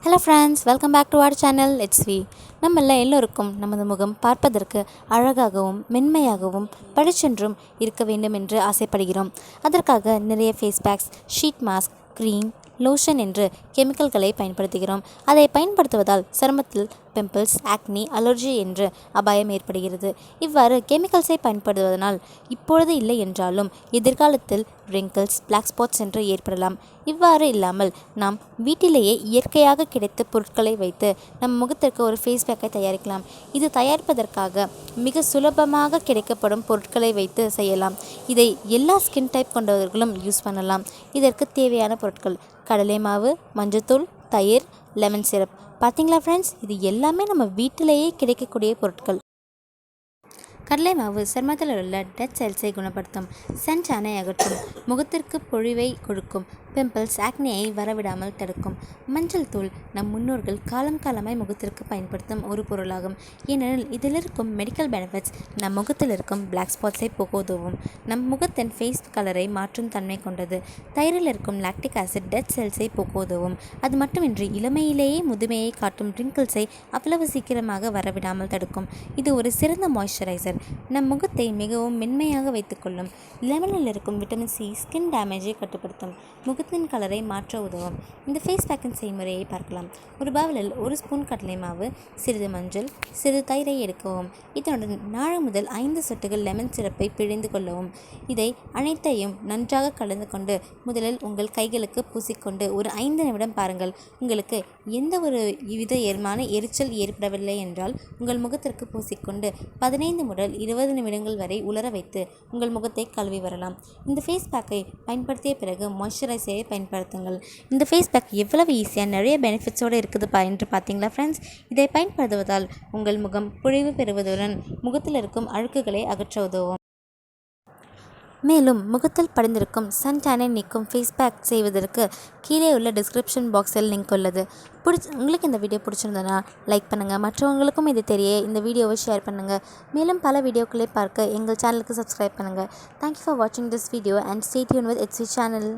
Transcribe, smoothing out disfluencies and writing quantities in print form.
Hello friends, welcome back to our channel. It's V. நம்மள எல்லோருக்கும் நமது முகம் பார்ப்பதற்கு அழகாகவும் மென்மையாகவும் பளிச்சென்றும் இருக்க வேண்டும் என்று ஆசைப்படுகிறோம். அதற்காக நிறைய face packs, sheet mask, cream, lotion என்று கெமிக்கல்களை பயன்படுத்துகிறோம். அதை பயன்படுத்துவதால் சருமத்தில் பிம்பிள்ஸ், ஆக்னி, அலர்ஜி என்று அபாயம் ஏற்படுகிறது. இவ்வாறு கெமிக்கல்ஸை பயன்படுத்துவதனால் இப்பொழுது இல்லை என்றாலும் எதிர்காலத்தில் ரிங்கிள்ஸ், பிளாக் ஸ்பாட்ஸ் என்று ஏற்படலாம். இவ்வாறு இல்லாமல் நாம் வீட்டிலேயே இயற்கையாக கிடைத்த பொருட்களை வைத்து நம் முகத்திற்கு ஒரு ஃபேஸ் பேக்கை தயாரிக்கலாம். இது தயாரிப்பதற்காக மிக சுலபமாக கிடைக்கப்படும் பொருட்களை வைத்து செய்யலாம். இதை எல்லா ஸ்கின் டைப் கொண்டவர்களும் யூஸ் பண்ணலாம். இதற்கு தேவையான பொருட்கள்: கடலை மாவு, மஞ்சத்தூள், தயிர், லெமன் சிரப். பார்த்தீங்களா ஃப்ரெண்ட்ஸ், இது எல்லாமே நம்ம வீட்டிலேயே கிடைக்கக்கூடிய பொருட்கள். கடலை மாவு சருமத்தில் உள்ள டெட் செல்ஸை குணப்படுத்தும், சன்டானை அகற்றும், முகத்திற்கு பொழிவை கொடுக்கும், பிம்பிள்ஸ், ஆக்னியை வரவிடாமல் தடுக்கும். மஞ்சள் தூள் நம் முன்னோர்கள் காலம் காலமாய் முகத்திற்கு பயன்படுத்தும் ஒரு பொருளாகும். ஏனெனில் இதில் இருக்கும் மெடிக்கல் பெனிஃபிட்ஸ் நம் முகத்தில் இருக்கும் பிளாக் ஸ்பாட்ஸை போக்க உதவும். நம் முகத்தின் ஃபேஸ் கலரை மாற்றும் தன்மை கொண்டது. தயிரில் இருக்கும் லாக்டிக் ஆசிட் டெட் செல்ஸை போக்க உதவும். அது மட்டுமின்றி இளமையிலேயே முதுமையை காட்டும் ரிங்கிள்ஸை அவ்வளவு சீக்கிரமாக வரவிடாமல் தடுக்கும். இது ஒரு சிறந்த மாய்ஸ்சரைசர். நம் முகத்தை மிகவும் மென்மையாக வைத்துக்கொள்ளும். லெமனில் இருக்கும் விட்டமின் சி ஸ்கின் டேமேஜை கட்டுப்படுத்தும், முகத்தின் கலரை மாற்ற உதவும். இந்த ஃபேஸ் பேக்கின் செய்முறையை பார்க்கலாம். ஒரு பவுலில் 1 ஸ்பூன் கடலை மாவு, சிறிது மஞ்சள், சிறிது தயிரை எடுக்கவும். இதனுடன் 4 முதல் 5 சொட்டுகள் லெமன் சிரப்பை பிழிந்து கொள்ளவும். இதை அனைத்தையும் நன்றாக கலந்து கொண்டு முதலில் உங்கள் கைகளுக்கு பூசிக்கொண்டு ஒரு 5 நிமிடம் பாருங்கள். உங்களுக்கு எந்த ஒரு விதமான எரிச்சல் ஏற்படவில்லை என்றால் உங்கள் முகத்திற்கு பூசிக்கொண்டு 15 முதல் 20 நிமிடங்கள் வரை உலர வைத்து உங்கள் முகத்தை கழுவி வரலாம். இந்த ஃபேஸ் பேக்கை பயன்படுத்திய பிறகு மாய்ஸ்சரைசரை பயன்படுத்துங்கள். இந்த ஃபேஸ் பேக் எவ்வளவு ஈஸியாக நிறைய பெனிஃபிட்ஸோடு இருக்குதுப்பா என்று பார்த்தீங்களா ஃப்ரெண்ட்ஸ். இதை பயன்படுத்துவதால் உங்கள் முகம் பொழிவு பெறுவதுடன் முகத்தில் இருக்கும் அழுக்குகளை அகற்ற உதவும். மேலும் முகத்தில் படிந்திருக்கும் சன்டானை நீக்கும் ஃபேஸ் பேக் செய்வதற்கு கீழே உள்ள டிஸ்கிரிப்ஷன் பாக்ஸில் லிங்க் உள்ளது. உங்களுக்கு இந்த வீடியோ பிடிச்சிருந்ததுன்னா லைக் பண்ணுங்கள். மற்றவங்களுக்கும் இது தெரிய இந்த வீடியோவை ஷேர் பண்ணுங்கள். மேலும் பல வீடியோக்களை பார்க்க எங்கள் சேனலுக்கு சப்ஸ்கிரைப் பண்ணுங்கள். தேங்க்யூ ஃபார் வாட்சிங் this video and stay tuned with it's V channel.